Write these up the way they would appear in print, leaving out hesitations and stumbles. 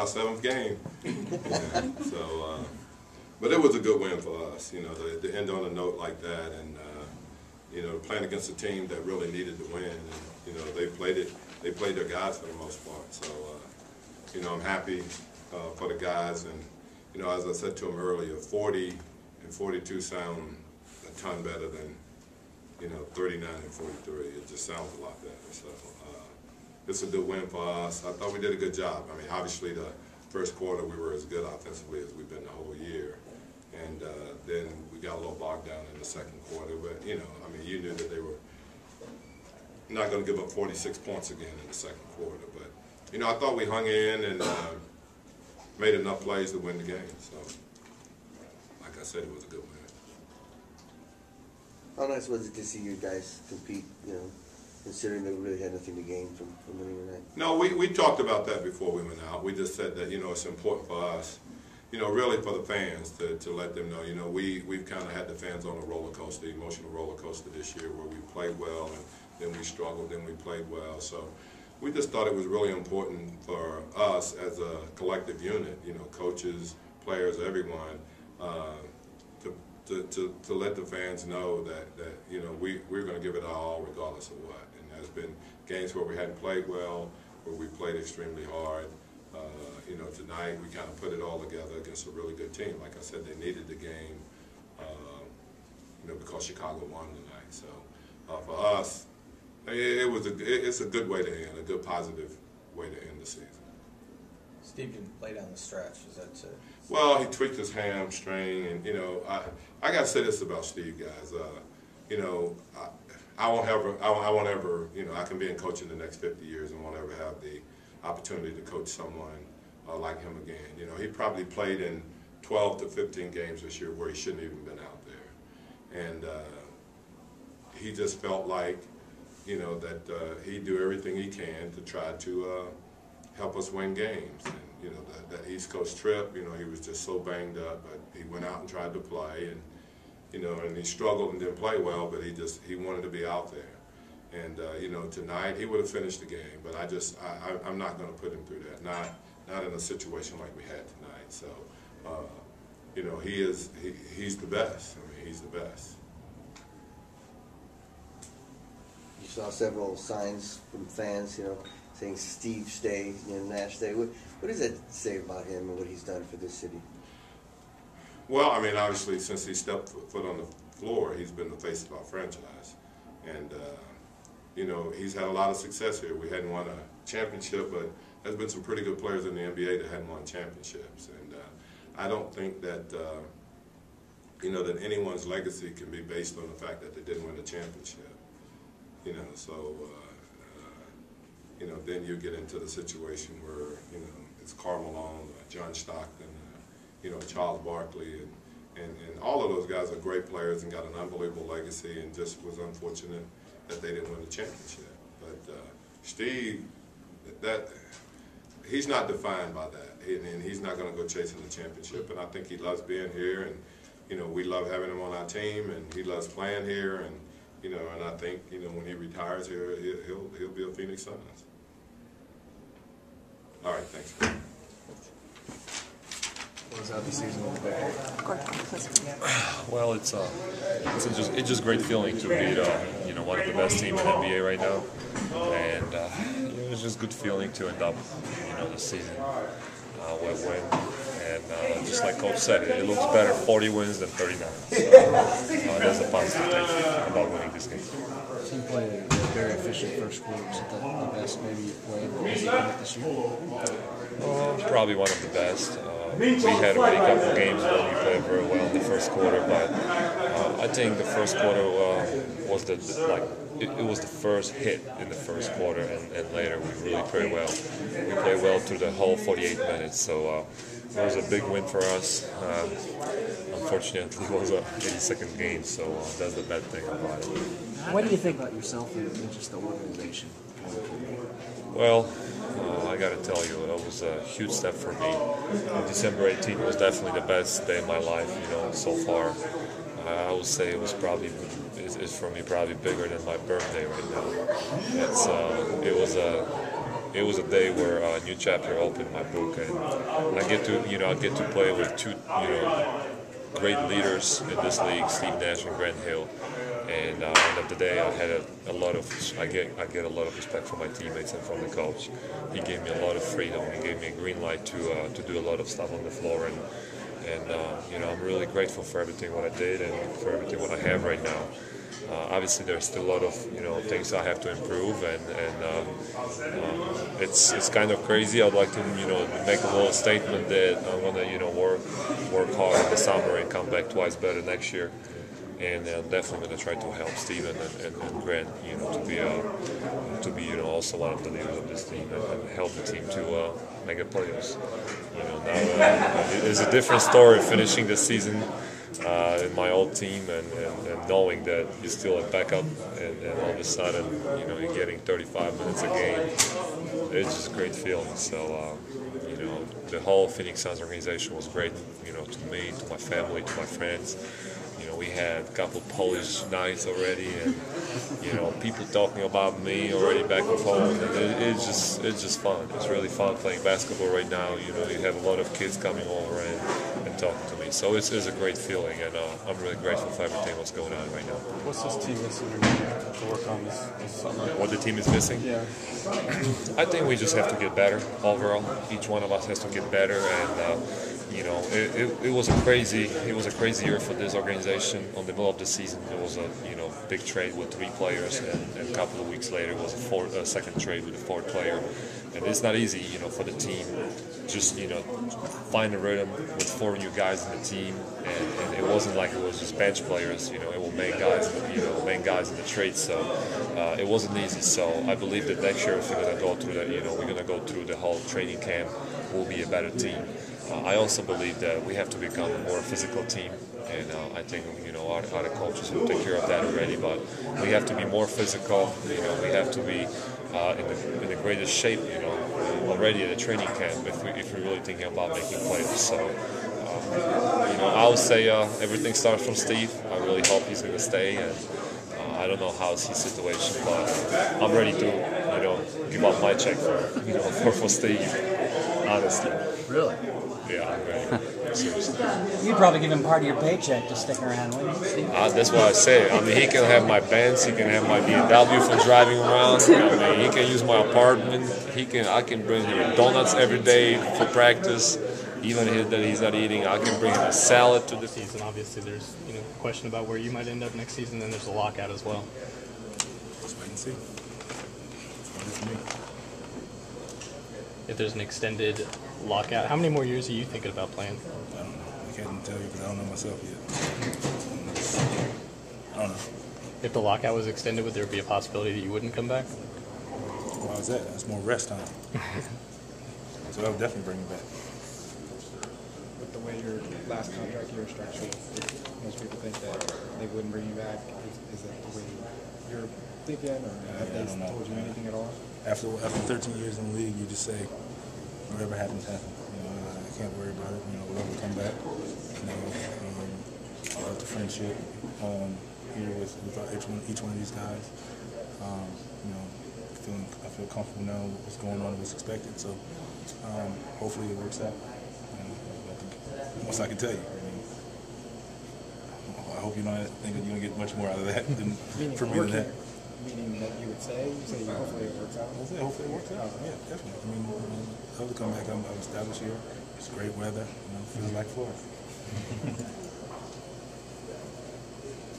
our 7th game. Yeah, so, but it was a good win for us, you know, to end on a note like that, and you know, playing against a team that really needed to win. And, you know, they played their guys for the most part. So, you know, I'm happy for the guys. And, you know, as I said to them earlier, 40 and 42 sound a ton better than, you know, 39 and 43. It just sounds a lot better. So it's a good win for us. I thought we did a good job. I mean, obviously the first quarter we were as good offensively as we've been the whole year. And then we got a little bogged down in the second quarter. But, you know, I mean, you knew that they were not going to give up 46 points again in the second quarter. But, you know, I thought we hung in and made enough plays to win the game. So, like I said, it was a good win. How nice was it to see you guys compete, you know, considering that we really had nothing to gain from winning tonight? No, we talked about that before we went out. We just said that, you know, it's important for us, you know, really for the fans to let them know, you know, we've kind of had the fans on a roller coaster, emotional roller coaster this year where we played well and then we struggled, then we played well. So we just thought it was really important for us as a collective unit, you know, coaches, players, everyone, to let the fans know that you know, we're going to give it our all regardless of what. And there's been games where we hadn't played well, where we played extremely hard. You know, tonight we kind of put it all together against a really good team. Like I said, they needed the game, you know, because Chicago won tonight. So for us, it's a good way to end, a good positive way to end the season. Steve didn't play down the stretch. Is that Well, he tweaked his hamstring, and you know, I got to say this about Steve, guys. You know, I won't ever, you know, I can be in coaching the next 50 years and won't ever have the opportunity to coach someone like him again. You know, he probably played in 12 to 15 games this year where he shouldn't even been out there, and he just felt like, you know, that he'd do everything he can to try to help us win games. And, you know, that East Coast trip, you know, he was just so banged up, but he went out and tried to play, and, you know, and he struggled and didn't play well, but he wanted to be out there. And, you know, tonight he would have finished the game, but I'm not going to put him through that, not in a situation like we had tonight. So, you know, he's the best. I mean, he's the best. You saw several signs from fans, you know, saying Steve stay, you know, Nash stay. What does that say about him and what he's done for this city? Well, I mean, obviously, since he stepped foot on the floor, he's been the face of our franchise. And, you know, he's had a lot of success here. We hadn't won a championship, but there's been some pretty good players in the NBA that hadn't won championships. And I don't think that, you know, that anyone's legacy can be based on the fact that they didn't win a championship. You know, so, you know, then you get into the situation where, you know, it's Karl Malone, John Stockton, you know, Charles Barkley, and all of those guys are great players and got an unbelievable legacy, and just was unfortunate that they didn't win the championship. But Steve, he's not defined by that, and he's not going to go chasing the championship. And I think he loves being here, and, you know, we love having him on our team, and he loves playing here, and, you know, and I think, you know, when he retires here, he'll be a Phoenix Suns. All right, thanks. Close out the season with the Well, it's just great feeling to beat you know, one of the best teams in the NBA right now, and you know, it's just good feeling to end up, you know, the season with win. And just like Coach said, it looks better 40 wins than 39. So that's a positive thing about winning this game. So you played a very efficient first quarter. Is it the best maybe you've played this year? Probably one of the best. We had already a couple games where we played very well in the first quarter, but I think the first quarter was it was the first hit in the first quarter, and later we really played well. We played well through the whole 48 minutes, so it was a big win for us. Unfortunately, it was an 82nd game, so that's the bad thing about it. What do you think about yourself and just the organization? Well, I got to tell you, it was a huge step for me. December 18th was definitely the best day of my life, you know, so far. I would say it was probably, it's for me probably bigger than my birthday right now. It was it was a day where a new chapter opened in my book, and I get to play with two great leaders in this league, Steve Nash and Grant Hill. And at the end of the day, I had I get a lot of respect from my teammates and from the coach. He gave me a lot of freedom. He gave me a green light to do a lot of stuff on the floor, and I'm really grateful for everything what I did and for everything what I have right now. Obviously, there's still a lot of things I have to improve, and it's kind of crazy. I'd like to make a little statement that I want to work hard in the summer and come back twice better next year. And I'm definitely going to try to help Steven and Grant, to be also one of the leaders of this team and help the team to make the playoffs. Now it's a different story finishing the season in my old team and knowing that you're still a backup and all of a sudden you're getting 35 minutes a game. It's just a great feeling. So the whole Phoenix Suns organization was great. To me, to my family, to my friends. We had a couple Polish nights already, and people talking about me already back and forth. And it's just fun. It's really fun playing basketball right now. You have a lot of kids coming over and talking to me. So it's a great feeling, and I'm really grateful for everything that's going on right now. What's this team missing to work on this summer? What the team is missing? Yeah. I think we just have to get better overall. Each one of us has to get better, and it was a crazy year for this organization. On the middle of the season, there was a big trade with 3 players, and a couple of weeks later was a second trade with a 4th player. And it's not easy, for the team just find a rhythm with 4 new guys in the team, and it wasn't like it was just bench players. It will main guys in the trade. So it wasn't easy. So I believe that next year, if we're gonna go through that, we're gonna go through the whole training camp, we'll be a better team. I also believe that we have to become a more physical team, and I think our coaches will take care of that already. But we have to be more physical. We have to be in the greatest shape. Already at the training camp if we're really thinking about making playoffs. So I would say everything starts from Steve. I really hope he's going to stay, and I don't know how's his situation, but I'm ready to give up my check for Steve. Honestly. Really? Yeah, I'm ready. Seriously. You'd probably give him part of your paycheck to stick around, wouldn't you, Steve? That's what I say. I mean, he can have my Benz, he can have my BMW for driving around. I mean, he can use my apartment. I can bring him donuts every day for practice, even that he's not eating. I can bring him a salad to the season. Obviously, there's a question about where you might end up next season. Then there's a lockout as well. Let's wait and see. That's me. If there's an extended lockout, how many more years are you thinking about playing? I don't know. I can't tell you because I don't know myself yet. I don't know. If the lockout was extended, would there be a possibility that you wouldn't come back? Why is that? That's more rest time. So I would definitely bring it back. With the way your last contract year is structured, most people think that they wouldn't bring you back. Is that the way you're thinking, or have they told you anything at all? After 13 years in the league, you just say, whatever happens, happens. I can't worry about it. Whatever will come back. I love the friendship here with each one of these guys. I feel comfortable now with what's going on and what's expected. So hopefully it works out. Once I can tell you. I hope you don't think that you're going to get much more out of that than from me than that. Meaning that you would say hopefully it works out? Hopefully it works out. Yeah, definitely. I hope to come back. I'm established here. It's great weather. Feels like Florida.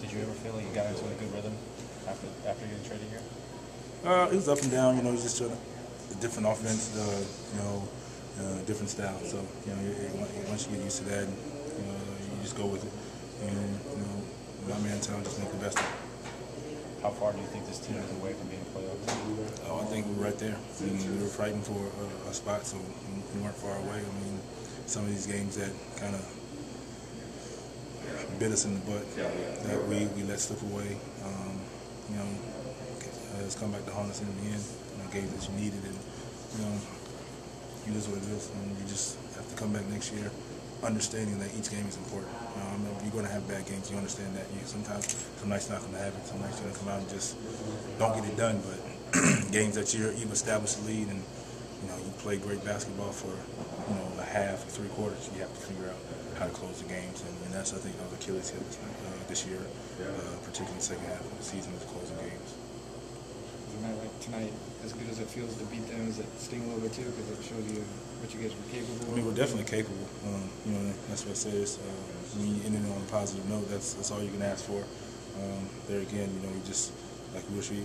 Did you ever feel like you got into a good rhythm after getting traded here? It was up and down. It's just a different offense. Different style. So once you get used to that, you just go with it. And my mentality just make the best of it. How far do you think this team is away from being a playoff team? I think we're right there. We were fighting for a spot, so we weren't far away. Some of these games that kind of bit us in the butt, that we let slip away, it's come back to haunt us in the end. Games that you needed, and it is what it is. And you just have to come back next year, understanding that each game is important. You're going to have bad games. You understand that. Sometimes some nights not going to happen. Some nights you're going to come out and just don't get it done. But games that you've established a lead and you play great basketball for a half or 3 quarters. You have to figure out how to close the games, and that's, I think, our Achilles heel this year, particularly in the second half of the season, is closing games. Is a night like tonight, as good as it feels to beat them, does it sting a little bit too, because it shows you what you guys were capable of? I mean, we're definitely capable. That's what I say. When you end it on a positive note, that's all you can ask for. There again, we just we wish we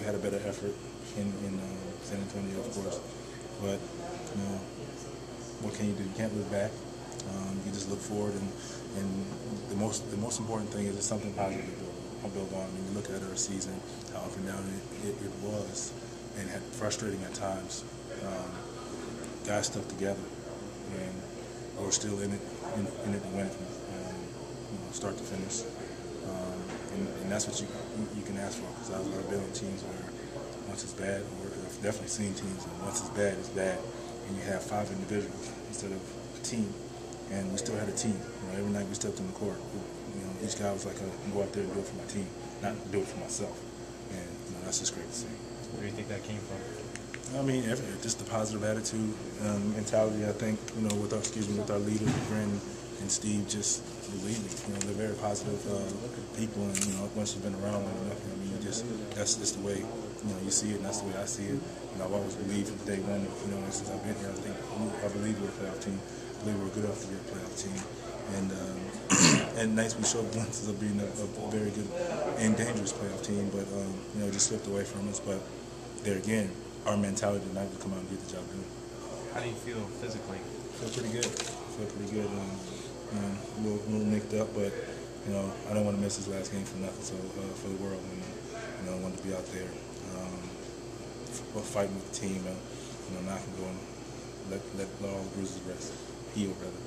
had a better effort in San Antonio, of course. But what can you do? You can't look back. You just look forward, and the most important thing is it's something positive to build on. When you look at our season, how up and down it was, and frustrating at times. Guys stuck together, and we're still in it to win it from start to finish. And that's what you can ask for, because I've been on teams where once it's bad, or I've definitely seen teams where once it's bad, and you have 5 individuals instead of a team, and we still had a team. Every night we stepped on the court, each guy was like, go out there and do it for my team, not do it for myself, and that's just great to see. Where do you think that came from? I mean, just the positive attitude, mentality. I think with our leaders, Brandon and Steve, just leading. They're very positive people, and once you've been around long enough, that's just the way you see it, and that's the way I see it. I've always believed from day one, since I've been here. I believe we're a playoff team. I believe we're good enough to be a playoff team, and nice we showed glimpses of being a very good and dangerous playoff team, but it just slipped away from us. But there again, our mentality tonight to come out and get the job done. How do you feel physically? Feel pretty good. A little nicked up, but I don't want to miss this last game for nothing. So for the world, I wanted to be out there, fighting with the team, not going to let all the bruises rest, heal rather.